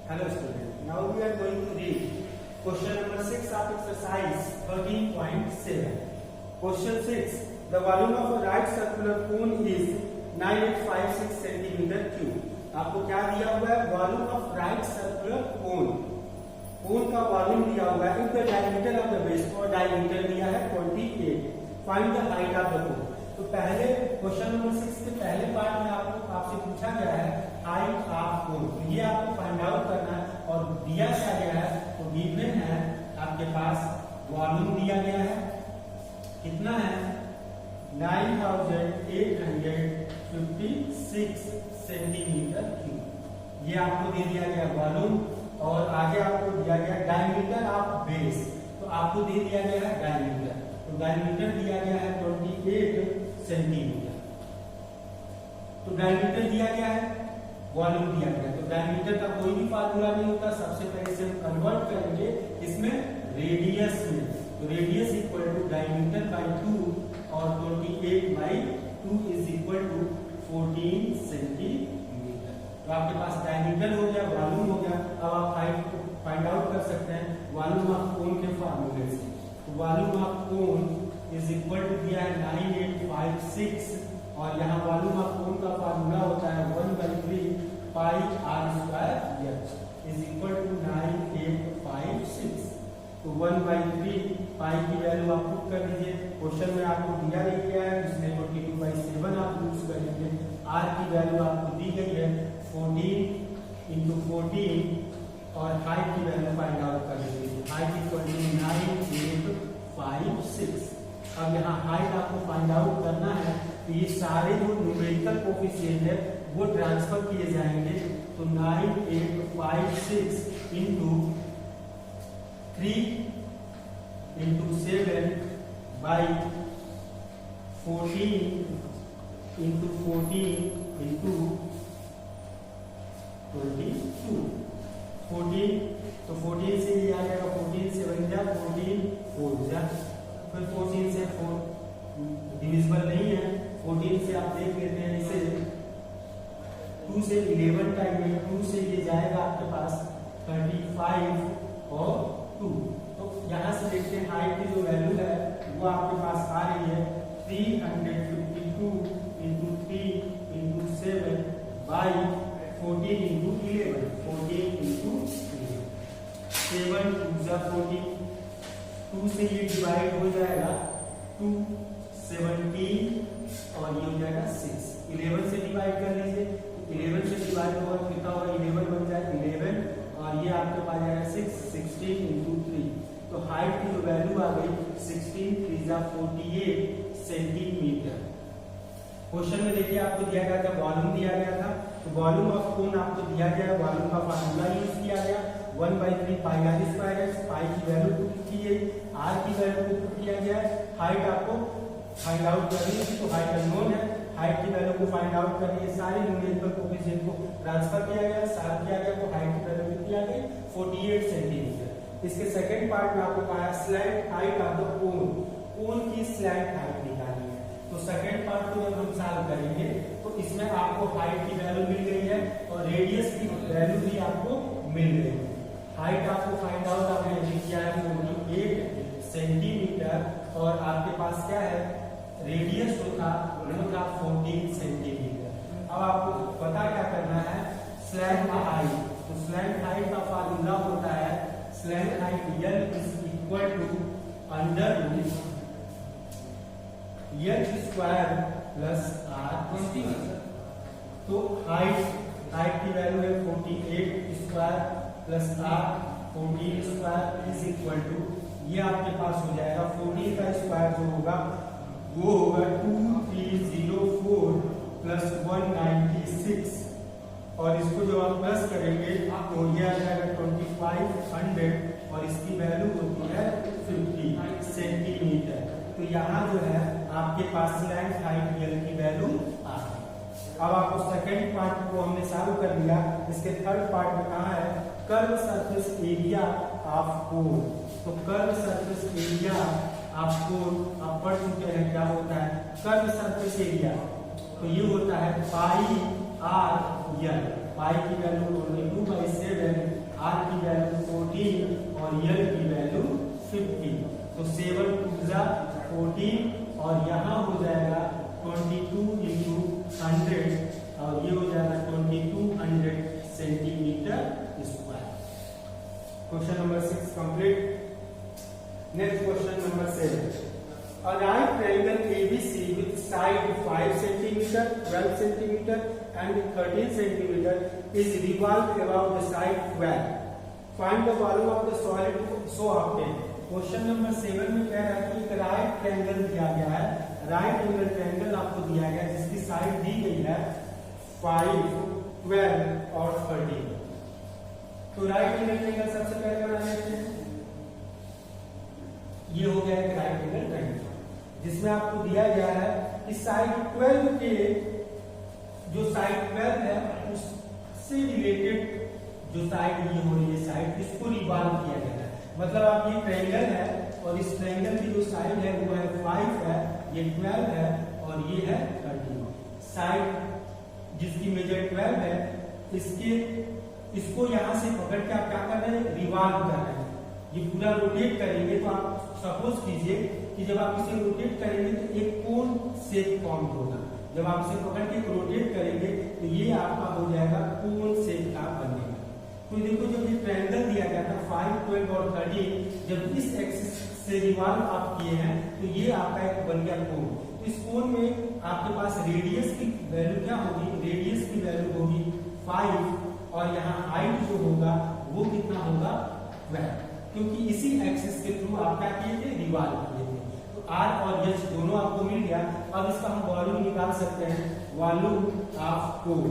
Hello students, now we are going to read question number 6 of exercise 13.7. Question 6. The volume of a right circular cone is 9856 centimeter cube. आपको क्या दिया हुआ है? Volume of right circular cone. Cone का volume दिया हुआ है. If the diameter of the base, और डायमीटर दिया है 28. Find the height of the cone. तो पहले क्वेश्चन नंबर 6 के पहले पार्ट में आपसे पूछा गया है हाइट ऑफ कोन. तो ये आपको फाइंड आउट करना है. और दिया क्या गया है? तो गिवन है आपके पास वॉल्यूम दिया गया है. कितना है? 9856 सेंटीमीटर क्यूब. ये आपको दे दिया गया वॉल्यूम. और आगे आपको दिया गया डायमीटर ऑफ बेस. तो आपको दे दिया गया है डायमीटर. तो डायमीटर दिया गया है 28 सेंटीमीटर. तो डायमीटर दिया गया है, वॉल्यूम दिया गया है. तो डायमीटर का कोई भी फार्मूला नहीं होता. सबसे पहले से हम कन्वर्ट करेंगे इसमें रेडियस में. तो radius equal to diameter by 2 और 28 by 2 is equal to 14 centimetre. तो आपके पास डायमीटर हो गया, वॉल्यूम हो गया. अब आप हाइट को फाइंड आउट कर सकते हैं वॉल्यूम ऑफ कोन के फार्मूले से. तो volume of cone is equal to दिया है 9856 और यहाँ वॉल्यूम ऑफ कोन का फार्मूला होता है 1/3 pi r square h is equal to 9856. तो 1/3 पाई की वैल्यू आप पुट कर दीजिए. क्वेश्चन में आपको दिया नहीं गया है, इसमें 22/7 आप यूज करेंगे. आर की वैल्यू आपको दी गई है 14 इंटू 14 और हाइट की वैल्यू फाइंड आउट कर दीजिए. Height equal to 9856. अब यहाँ हाइट आपको फाइंड आउट करना है. तो ये सारे जो न्यूमेरिकल कोफिशिएंट है वो ट्रांसफर किए जाएंगे. तो 9856 into 3 into 7 by 14 into 14 into 22. 14 तो 14 से ये आ जाएगा 14 से बन जा 14 4 जा. फिर 14 से 4 डिविजिबल नहीं है. 14 से आप देख लेते हैं इसे 2 से 11 टाइम में 2 से ये जाएगा आपके पास 35 और 2. तो यहाँ से देखते हैं हाइट की जो वैल्यू है वो आपके पास आ रही है 352 into 3 into 7 by 14 into 11. 14 into 7 2 14. 2 से ये डिवाइड हो जाएगा 2 17 और ये हो जाएगा 6. 11 से डिवाइड कर लीजिए. 11 से डिवाइड होगा कितना होगा? 11 बन जाए 11 और ये आपके पास जाएगा 6 16 इंटू 3. तो हाइट की जो वैल्यू आ गई 16 3 48 सेंटीमीटर. क्वेश्चन में देखिए आपको दिया गया था वॉल्यूम दिया गया था. तो वॉल्यूम ऑफ कोन आपको दिया गया. वॉल्यूम का फार्मूला यूज किया गया 1/3 पाई आर स्क्वायर एच. पाई की वैल्यू पुट की गई, आर की वैल्यू को पुट किया गया. हाइट आपको फाइंड आउट करनी है. तो हाइट अननोन है. हाइट की वैल्यू को फाइंड आउट करनी है. सारे न्यूमेरिकल कोफिशिएंट को ट्रांसफर किया गया, साथ किया गया. तो हाइट की वैल्यू कितनी आ गई? 48 सेंटीमीटर. इसके सेकंड पार्ट में आपको कहा है slant height of the cone. Cone की स्लैंट हाइट निकालनी है. तो सेकंड पार्ट को जब हम सॉल्व करेंगे तो इसमें आपको हाइट की वैल्यू मिल गई है और रेडियस की वैल्यू भी आपको मिल गई है. हाइट आपको फाइंड आउट आपने किया है 48 सेंटीमीटर और आपके पास क्या है? रेडियस जो था वो था 14 सेंटीमीटर. अब आपको पता क्या करना है? Slant height. तो स्लैंट हाइट का फार्मूला होता है slant height L is equal to under root H square plus R. तो हाइट की वैल्यू है 48 square plus R 14 square is equal to ये आपके पास हो जाएगा 14 का स्क्वायर जो होगा वो होगा 2304 प्लस 196 और इसको जब आप प्लस करेंगे तो ये आ जाएगा 2500 और इसकी वैल्यू होती है 50 सेंटीमीटर. तो यहाँ जो है आपके पास स्लैंट हाइट L की वैल्यू आ गई. अब आपको सेकंड पार्ट को हमने सॉल्व कर लिया. इसके थर्ड पार्ट में कहा है curve surface area of cone. तो curve surface area of cone आप पढ़ चुके हैं क्या होता है कर्व सरफेस एरिया. तो ये होता है पाई आर एल. पाई की वैल्यू 22/7 14 और यहाँ हो जाएगा 22 इंटू 100 और ये हो जाएगा 2200 centimetre square. Question number 6 complete. Next question number 7। A right triangle ABC with side 5 cm, 12 cm and 13 cm is revolved about the side 12. Find the volume of the solid so obtained. Question number 7 में कह रहा है कि एक right triangle दिया गया है, right angle triangle आपको दिया गया है जिसकी साइड दी गई है 5, 12 और 13। तो राइट एंगल ट्रायंगल सबसे पहले बना लेते हैं। ये हो गया एक राइट एंगल ट्रायंगल जिसमें आपको दिया गया है कि साइड 12 के जो साइड 12 है उससे रिलेटेड जो साइड ये हो रही है साइड, इसको रिवॉल्व किया गया है। मतलब आप ये ट्रायंगल है और इस ट्रायंगल की जो साइड है वो है 5 है, ये 12 है और ये है 13। साइड जिसकी मेजर 12 है इसको यहां से पकड़ के आप क्या कर रहे हैं, रिवॉल्व कर रहे हैं। ये पूरा रोटेट करेंगे तो आप सपोज कीजिए कि जब आप इसे रोटेट करेंगे तो एक कोन शेप फॉर्म होगा। जब आप इसे पकड़ के रोटेट करेंगे तो ये आपका हो जाएगा कोन शेप का बनेगा। तो देखो जब ये ट्रायंगल दिया गया था 5, 12 और 13, जब इस एक्सिस से रिवॉल्व आप किए हैं तो ये आपका एक बन गया कोन। तो इस कोन में आपके पास रेडियस की वैल्यू क्या होगी, रेडियस की वैल्यू होगी 5 और यहाँ हाइट जो होगा वो कितना होगा 12, क्योंकि इसी एक्सिस के थ्रू आप क्या किए थे, रिवॉल्व किए थे। तो R और H दोनों आपको मिल गया। अब इसका हम वॉल्यूम निकाल सकते हैं, वॉल्यूम ऑफ कोन।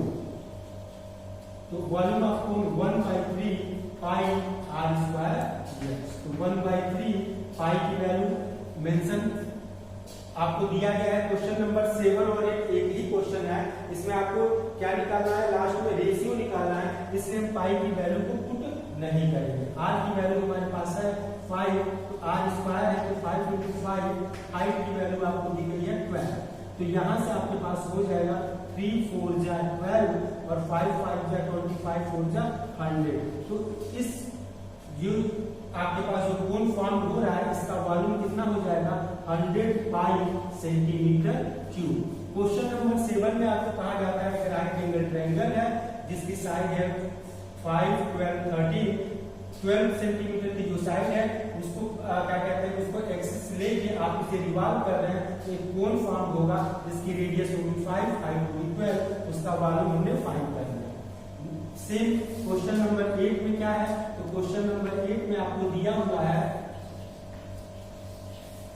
तो volume of cone 1/3 pi r square. तो 1/3 पाई की वैल्यू मेंशन आपको दिया गया है क्वेश्चन नंबर 7 और एक ही क्वेश्चन है। इसमें आपको क्या निकालना है, लास्ट में रेशियो निकालना है, इसलिए हम पाई की वैल्यू को पुट नहीं करेंगे। r की वैल्यू हमारे पास है 5, तो r स्क्वायर है तो 5 × 5, हाइट की वैल्यू आपको दी गई है 12। तो यहाँ से आपके पास हो जाएगा 3 4 जा 12 और 5 5 जा 25 4 जा 100। तो इस जो आपके पास जो कोन फॉर्म हो रहा है इसका वॉल्यूम कितना हो जाएगा 100 पाई सेंटीमीटर क्यूब। क्वेश्चन नंबर 7 में आपको कहा जाता है राइट एंगल ट्रायंगल है जिसकी साइड है 5, 12, 13। 12 सेंटीमीटर की जो साइड है उसको क्या कहते हैं, उसको एक्सिस लेके आप इसे रिवॉल्व कर रहे हैं तो एक कोन फॉर्म होगा जिसकी रेडियस होगी 5, हाइट होगी 12, उसका वॉल्यूम हमने फाइंड कर लिया। सेम क्वेश्चन नंबर 8 में क्या है, तो क्वेश्चन नंबर 8 में आपको दिया हुआ है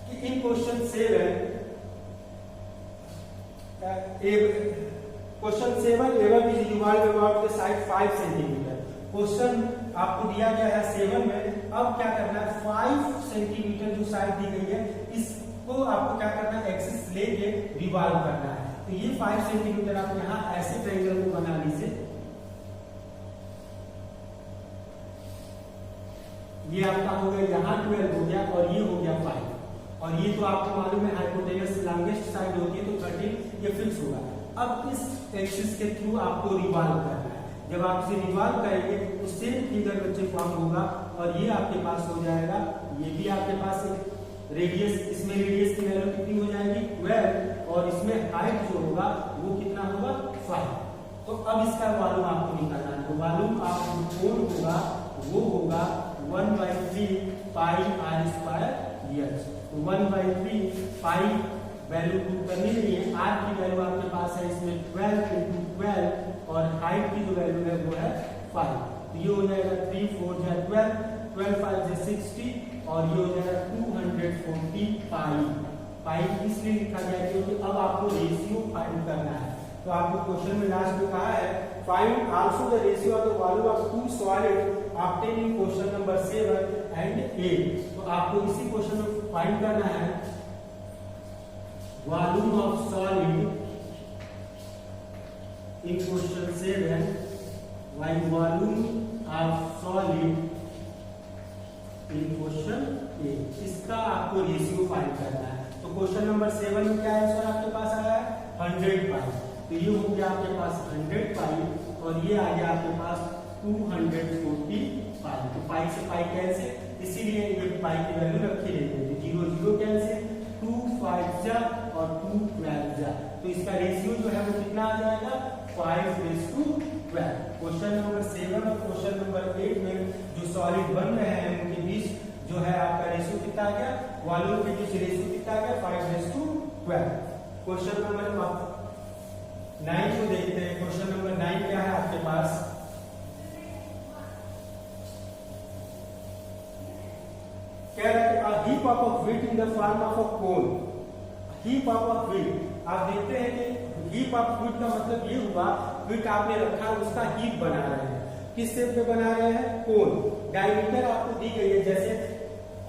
कि इन क्वेश्चन 7 एवं is revolve about the side 5 centimetre. Question आपको दिया गया है 7 में। अब क्या करना है, 5 सेंटीमीटर जो साइड दी गई है इसको आपको क्या करना है, एक्सिस लेके रिवॉल्व करना है। तो ये 5 सेंटीमीटर आप यहाँ ऐसे ट्रायंगल को बना लीजिए। ये आपका हो गया, यहाँ 12 हो गया और ये हो गया 5 और ये तो आपको मालूम है हाइपोटेनस लॉन्गेस्ट साइड होती है तो 13 ये फिक्स होगा। अब इस एक्सिस के थ्रू आपको रिवॉल्व करना है। जब आप इसे रिवॉल्व करेंगे तो सेम फिगर बच्चे फॉर्म होगा और ये आपके पास हो जाएगा, ये भी आपके पास रेडियस, इसमें रेडियस की वैल्यू कितनी हो जाएगी 12 और इसमें हाइट जो होगा वो कितना होगा 5। तो अब इसका वॉल्यूम आपको निकालना है। तो वॉल्यूम आपको कोन होगा वो होगा 1/3 पाई r स्क्वायर h। तो 1/3 पाई वैल्यू पुट करनी नहीं है, r की वैल्यू आपके पास है इसमें 12 × 12 और हाइट की जो वैल्यू है वो है 5। तो ये हो जाएगा 3 4 जा 12, 12 5 जा 60 और ये हो जाएगा 240 पाई इसलिए लिखा गया क्योंकि अब आपको रेशियो फाइंड करना है। तो आपको क्वेश्चन में लास्ट में कहा है find also the ratio of the volume of two solid obtain in question number 7 and 8। तो आपको इसी क्वेश्चन में फाइंड करना है volume of solid in question 7 by volume of solid in question 8। इसका आपको रेशियो फाइंड करना है। तो क्वेश्चन नंबर 7 में क्या आंसर आपके पास आया है 100 पाई। तो ये हो गया आपके पास 100 पाई और ये आ गया आपके पास 240 पाई। तो पाई से पाई कैंसिल, इसीलिए ये पाई की वैल्यू रखी रहती है। 0 0 कैंसिल, 2 5 जा और 2 12 जा, तो इसका रेशियो जो है वो कितना आ जाएगा 5:12। क्वेश्चन नंबर 7 और क्वेश्चन नंबर 8 में जो सॉलिड बन रहे हैं उनके बीच जो है आपका रेशियो कितना आ गया, वॉल्यूम के बीच रेशियो कितना आ गया 5:12। क्वेश्चन नंबर 9 को देखते हैं। क्वेश्चन नंबर 9 क्या है आपके पास, कह रहा है a heap of wheat in the form of a cone। heap of wheat, आप देखते हैं कि heap of wheat का मतलब ये हुआ wheat आपने रखा उसका heap बना रहे हैं, किस शेप में बना रहे हैं, कोन। डायमीटर आपको दी गई है, जैसे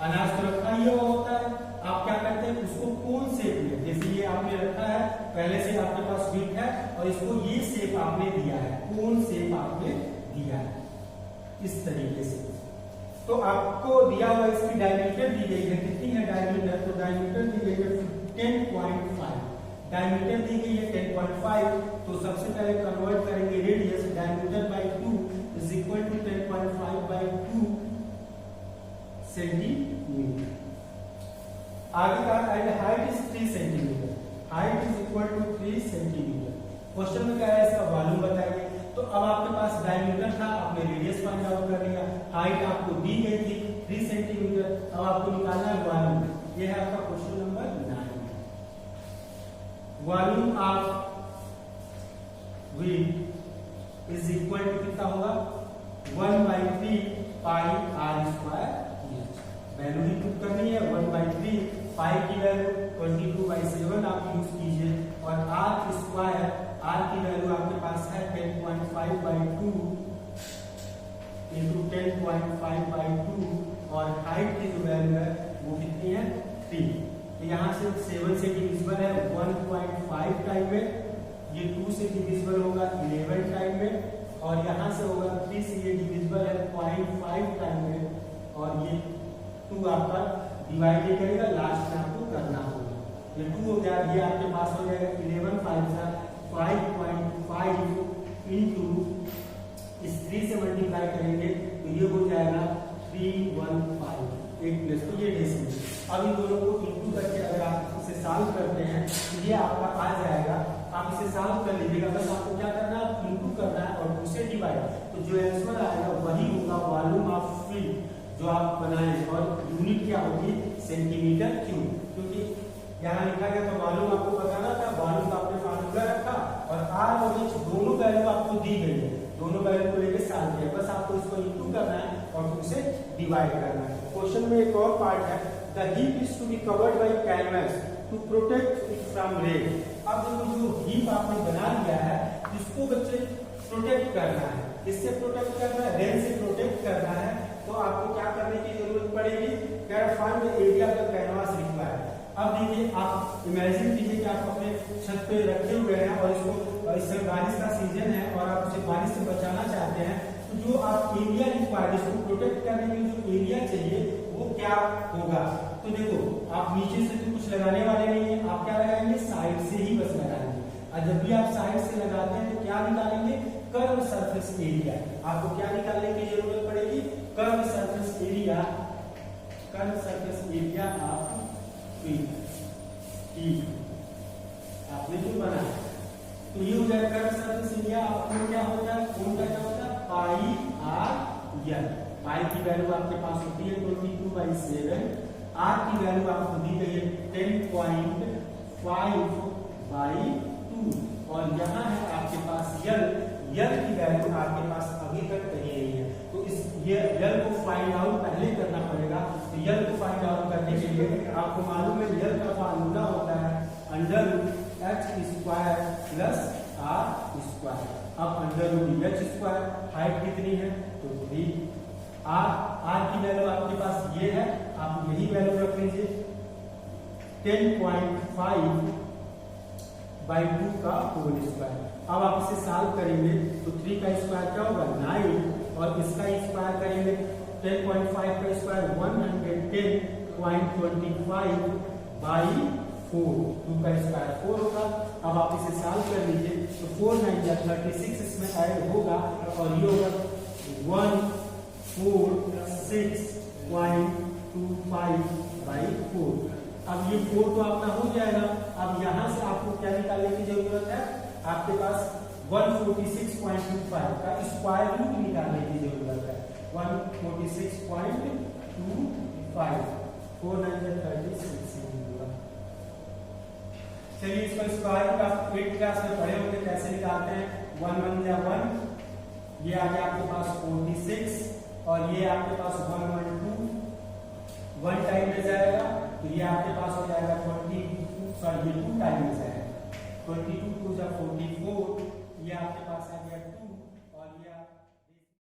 अनाज तो रखा ही होता है, आप क्या करते हैं उसको कोन शेप में, जैसे ये आपने रखा है पहले से आपके पास wheat है और इसको ये शेप आपने दिया है, कोन शेप आपने दिया है इस तरीके से। तो आपको दिया हुआ इसकी डायमीटर दी गई है, कितनी है डायमीटर, तो डायमीटर दी गई है 10.5, डायमीटर दी गई है 10.5। तो सबसे पहले कन्वर्ट करेंगे radius, diameter by 2 is equal to 10.5 by 2 centimetre. आगे का height is 3 centimetre, height is equal to 3 centimetre. Question में क्या है, इसका वॉल्यूम बताइए। तो अब आपके पास डायमीटर था, आपने रेडियस फाइंड आउट कर लिया, हाइट आपको दी गई थी 3 सेंटीमीटर, अब आपको निकालना है वॉल्यूम। ये है आपका question number 9। Volume of wheat is equal to कितना होगा 1/3 पाई आर स्क्वायर। वैल्यू ही पुट करनी है 1/3, पाई की वैल्यू 22/7 आप यूज कीजिए, और आर स्क्वायर, आर की वैल्यू आपके पास है 10.5/2 इंटू 10.5/2, और हाइट की जो वैल्यू है वो कितनी है 3। तो यहाँ से 7 से डिविजिबल है 1.5 टाइम में, ये 2 से डिविजिबल होगा 11 टाइम में, और यहाँ से होगा 3 से ये डिविजिबल है 0.5 टाइम में, और ये 2 आपका डिवाइड नहीं करेगा, लास्ट में आपको करना होगा। ये 2 हो गया, ये आपके पास हो जाएगा 11 5.5 इंटू इस 3 से मल्टीप्लाई करेंगे तो ये हो जाएगा 315, एक प्लस, तो ये डेसिमल। अब इन दोनों को इंटू करके अगर आप इसे सॉल्व करते हैं तो ये आपका आ जाएगा, आप इसे सॉल्व कर लीजिएगा, बस आपको क्या करना है इंटू करना है और 2 से डिवाइड, तो जो आंसर आएगा वही होगा वॉल्यूम ऑफ व्हीट जो आप बनाए, और यूनिट क्या होगी सेंटीमीटर क्यूब, क्योंकि यहाँ लिखा गया तो वॉल्यूम आपको बताना था, वॉल्यूम का आपने फार्मूला रखा और आर और एच दोनों वैल्यू आपको दी गई है, दोनों वैल्यू को लेकर सॉल्व किया, बस आपको इसको इंटू करना है और 2 से डिवाइड करना है। क्वेश्चन में एक और पार्ट है, the heap is to be covered by canvas to protect it from rain. अब देखो जो हीप आपने बना लिया है इसको बच्चे प्रोटेक्ट करना है, इससे प्रोटेक्ट करना है, रेन से प्रोटेक्ट करना है, तो आपको क्या करने की जरूरत पड़ेगी, find the area of the canvas required. अब देखिए आप इमेजिन कीजिए कि आप अपने छत पे रखे हुए हैं और इसको इस समय बारिश का सीजन है और आप उसे बारिश से बचाना चाहते हैं, तो जो आप एरिया रिक्वायर्ड, इसको प्रोटेक्ट करने के लिए जो एरिया चाहिए वो क्या होगा। तो देखो आप नीचे से तो कुछ लगाने वाले नहीं है, आप क्या लगाएंगे साइड से ही बस लगाएंगे, और जब भी आप साइड से लगाते हैं तो क्या निकालेंगे कर्व सरफेस एरिया। आपको क्या निकालने की जरूरत पड़ेगी, curve surface area, curve surface area of आपने जो बना तो ये हो जाएगा कर्व सरफेस एरिया। आपको क्या होता है, कौन का क्या होता है पाई आर एल। पाई की वैल्यू आपके पास होती है 22/7, आर की वैल्यू आपको दी गई है 10.5/2, और यहाँ है आपके पास यल, यल की वैल्यू आपके पास अभी तक कही नहीं है, तो इस ये यल को फाइंड आउट पहले करना पड़ेगा। तो यल को फाइंड आउट करने के लिए आपको मालूम है यल का फार्मूला होता है √h² + r²। अब √h², हाइट कितनी है तो 3, r की वैल्यू आपके पास ये है, आप यही वैल्यू रख लीजिए 10.5/2 का होल स्क्वायर। अब आप इसे सॉल्व करेंगे तो 3 का स्क्वायर क्या होगा 9, और इसका स्क्वायर करेंगे 10.5 का स्क्वायर 110.25/4, 2 का स्क्वायर 4 होगा। अब आप इसे सॉल्व कर लीजिए तो 4 9 या 36 इसमें ऐड होगा, और ये होगा 146.25/4। अब ये 4 तो आपका हो जाएगा। अब यहाँ से आपको क्या निकालने की जरूरत है, आपके पास 146.25 का स्क्वायर रूट निकालने की जरूरत है। 146.25 436 होगा। चलिए इसका स्क्वायर रूट आप 8th क्लास में पढ़े होंगे कैसे निकालते हैं। 1 1 या 1, ये आ गया आपके पास 46 और ये आपके पास 1 1 2, 1 टाइम में जाएगा तो ये आपके पास हो जाएगा 22, सॉरी ये 2 टाइम में जाएगा 22 2 44, ये आपके पास आ गया